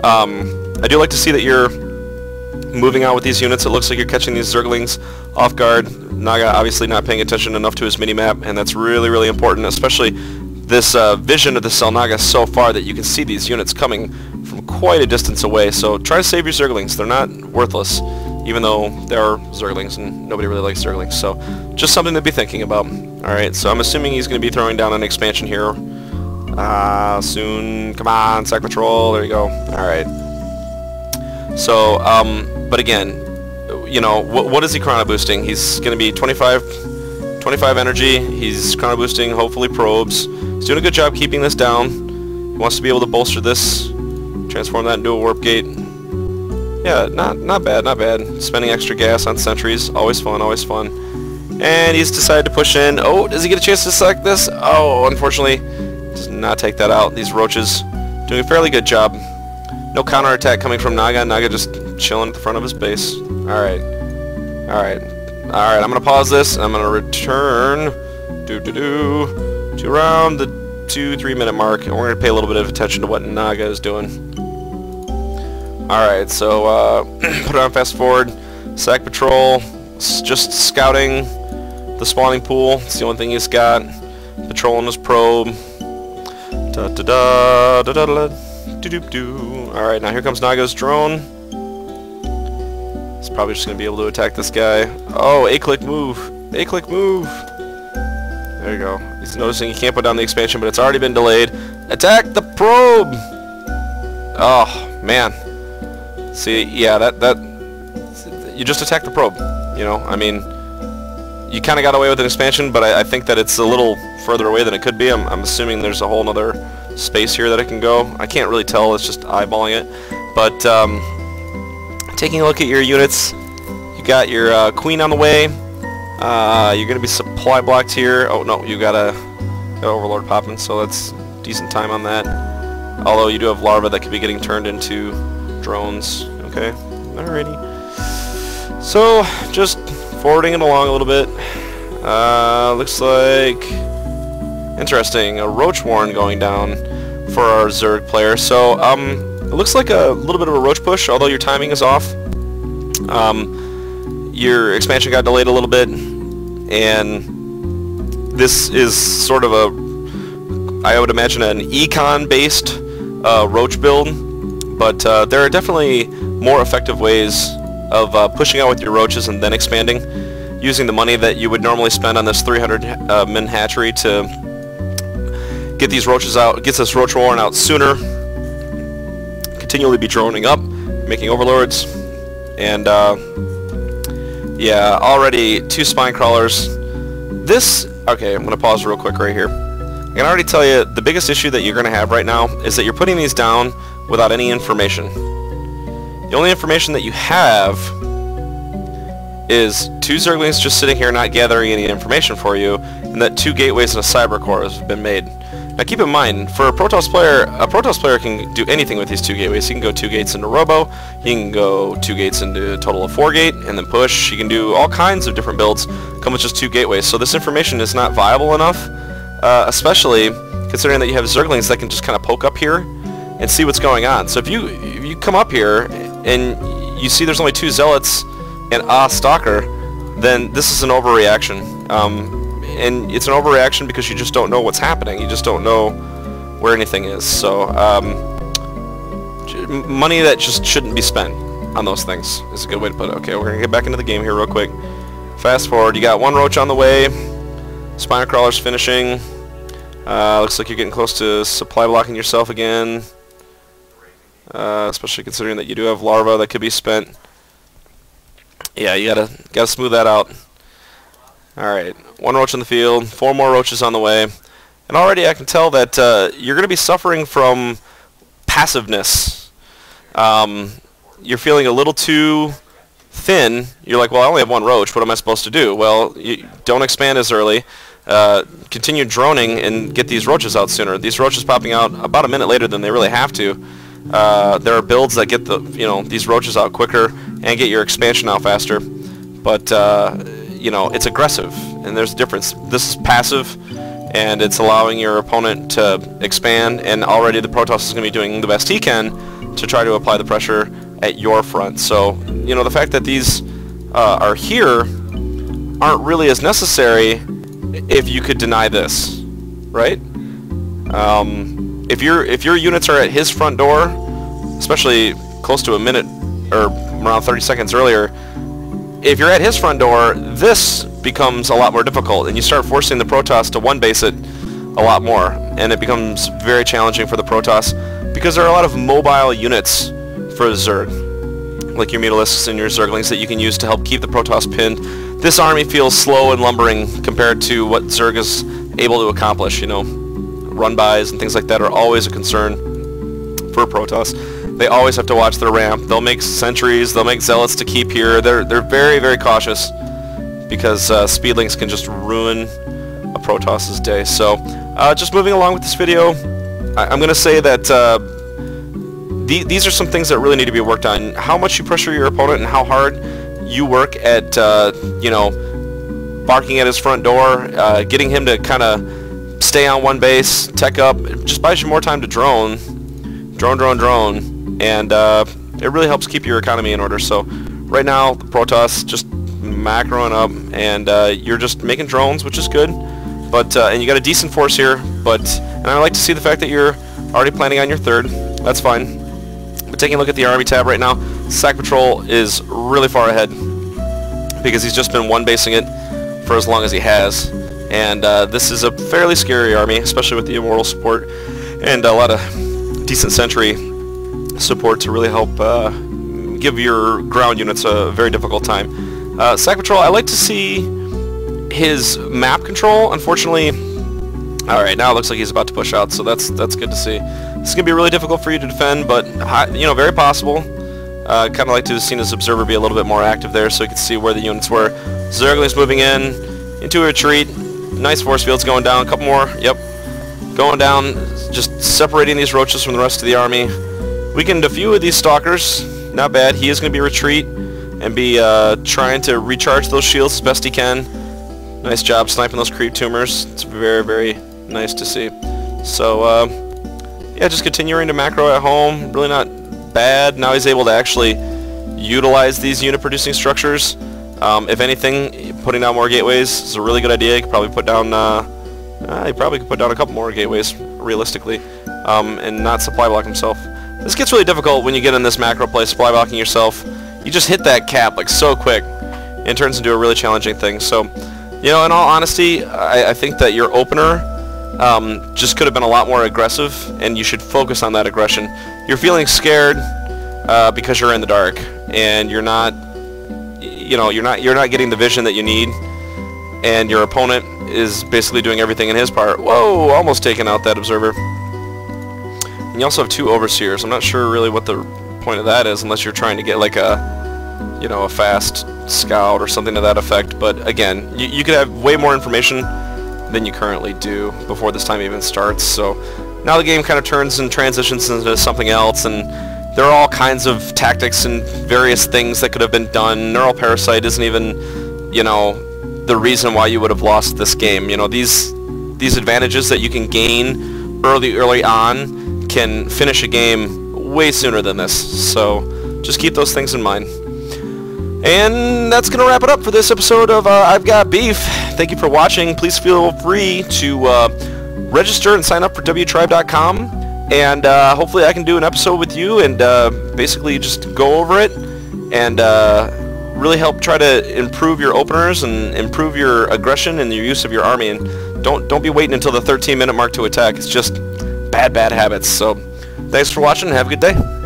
I do like to see that you're moving out with these units. It looks like you're catching these Zerglings off guard. Naga obviously not paying attention enough to his mini-map, and that's really, really important, especially this vision of the Selnaga so far that you can see these units coming from quite a distance away. So try to save your Zerglings. They're not worthless, even though they are Zerglings, and nobody really likes Zerglings. So just something to be thinking about. Alright, so I'm assuming he's going to be throwing down an expansion here soon. Come on, Sack Patrol. There you go. Alright. So, but again, you know, what is he chrono boosting? He's going to be 25 energy. He's chrono boosting, hopefully probes. He's doing a good job keeping this down. He wants to be able to bolster this, transform that into a warp gate. Yeah, not bad, not bad. Spending extra gas on sentries, always fun, always fun. And he's decided to push in. Oh, does he get a chance to select this? Oh, unfortunately, does not take that out. These roaches doing a fairly good job. No counterattack coming from Naga. Naga just chilling at the front of his base. Alright. Alright. Alright, I'm going to pause this. I'm going to return to around the 2-3 minute mark. And we're going to pay a little bit of attention to what Naga is doing. Alright, so put it on fast forward. Sack Patrol. Just scouting the spawning pool. It's the only thing he's got. Patrolling his probe. Alright, now here comes Naga's drone. He's probably just going to be able to attack this guy. Oh, 8-click move. 8-click move. There you go. He's noticing he can't put down the expansion, but it's already been delayed. Attack the probe! Oh, man. See, yeah, that you just attack the probe. You know, I mean, you kind of got away with an expansion, but I think that it's a little further away than it could be. I'm assuming there's a whole other space here that it can go. I can't really tell, it's just eyeballing it. But taking a look at your units, you got your queen on the way. You're going to be supply blocked here. Oh no, you got a overlord popping, so that's decent time on that. Although you do have larvae that could be getting turned into drones. Okay, alrighty. So just forwarding it along a little bit. Looks like interesting, a roach warren going down for our Zerg player. So it looks like a little bit of a roach push, although your timing is off. Your expansion got delayed a little bit, and this is sort of a, I would imagine, an econ based roach build, but there are definitely more effective ways of pushing out with your roaches and then expanding, using the money that you would normally spend on this 300 min hatchery to get these roaches out, gets this roach warren out sooner, continually be droning up, making overlords, and yeah, already 2 spine crawlers. This, okay, I'm going to pause real quick right here. I can already tell you the biggest issue that you're going to have right now is that you're putting these down without any information. The only information that you have is 2 Zerglings just sitting here not gathering any information for you, and that 2 gateways and a cyber core have been made. Now keep in mind, for a Protoss player can do anything with these 2 gateways. He can go 2 gates into Robo, he can go 2 gates into a total of 4 gate, and then push. He can do all kinds of different builds, come with just 2 gateways. So this information is not viable enough, especially considering that you have Zerglings that can just kind of poke up here and see what's going on. So if you come up here and you see there's only 2 Zealots and a Stalker, then this is an overreaction. And it's an overreaction because you just don't know what's happening. You just don't know where anything is. So money that just shouldn't be spent on those things is a good way to put it. Okay, we're going to get back into the game here real quick. Fast forward. You got 1 roach on the way. Spine crawler's finishing. Looks like you're getting close to supply blocking yourself again. Especially considering that you do have larvae that could be spent. Yeah, you gotta smooth that out. Alright, 1 roach in the field, 4 more roaches on the way. And already I can tell that you're going to be suffering from passiveness. You're feeling a little too thin. You're like, well, I only have 1 roach, what am I supposed to do? Well, you don't expand as early. Continue droning and get these roaches out sooner. These roaches popping out about a minute later than they really have to. There are builds that get these roaches out quicker and get your expansion out faster. But it's aggressive, and there's a difference. This is passive, and it's allowing your opponent to expand, and already the Protoss is going to be doing the best he can to try to apply the pressure at your front. So, you know, the fact that these are here aren't really as necessary if you could deny this, right? If your units are at his front door, especially close to a minute or around 30 seconds earlier, if you're at his front door, this becomes a lot more difficult, and you start forcing the Protoss to one base it a lot more, and it becomes very challenging for the Protoss because there are a lot of mobile units for Zerg, like your Mutalisks and your Zerglings that you can use to help keep the Protoss pinned. This army feels slow and lumbering compared to what Zerg is able to accomplish. You know, run-bys and things like that are always a concern for Protoss. They always have to watch their ramp. They'll make sentries, they'll make zealots to keep here. They're very, very cautious because speedlings can just ruin a Protoss's day. So just moving along with this video, I'm going to say that these are some things that really need to be worked on. How much you pressure your opponent and how hard you work at, you know, barking at his front door, getting him to kind of stay on one base, tech up, just buys you more time to drone, and it really helps keep your economy in order. So right now, the Protoss just macroing up, and you're just making drones, which is good. But and you got a decent force here. And I like to see the fact that you're already planning on your third. That's fine. But taking a look at the army tab right now, Sack Patrol is really far ahead because he's just been one basing it for as long as he has. And this is a fairly scary army, especially with the Immortal support and a lot of decent sentry support to really help give your ground units a very difficult time. Sack Patrol, I like to see his map control. Unfortunately, alright, now it looks like he's about to push out, so that's good to see. This is going to be really difficult for you to defend, but you know, very possible. Kind of like to have seen his observer be a little bit more active there so he could see where the units were. Zerglings moving into a retreat. Nice force fields going down. A couple more. Yep. Going down. Just separating these roaches from the rest of the army. Weakened a few of these stalkers. Not bad. He is going to be retreat and be trying to recharge those shields as best he can. Nice job sniping those creep tumors. It's very, very nice to see. So, yeah, just continuing to macro at home. Really not bad. Now he's able to actually utilize these unit-producing structures. If anything, putting down more gateways is a really good idea. You could probably put down, he probably could put down a couple more gateways, realistically, and not supply block himself. This gets really difficult when you get in this macro play, supply blocking yourself. You just hit that cap like so quick, and it turns into a really challenging thing. So, you know, in all honesty, I think that your opener just could have been a lot more aggressive, and you should focus on that aggression. You're feeling scared because you're in the dark, and you're not, you know, you're not getting the vision that you need, and your opponent is basically doing everything in his part. Whoa, almost taking out that observer. And you also have two overseers. I'm not sure really what the point of that is, unless you're trying to get like a, you know, a fast scout or something to that effect. But again, you could have way more information than you currently do before this time even starts. So now the game kind of turns and transitions into something else, and there are all kinds of tactics and various things that could have been done. Neural Parasite isn't even, you know, the reason why you would have lost this game. You know, these advantages that you can gain early on can finish a game way sooner than this. So just keep those things in mind. And that's going to wrap it up for this episode of I've Got Beef. Thank you for watching. Please feel free to register and sign up for wtribe.com. And hopefully I can do an episode with you and basically just go over it and really help try to improve your openers and improve your aggression and your use of your army. And don't be waiting until the 13-minute mark to attack. It's just bad habits. So thanks for watching and have a good day.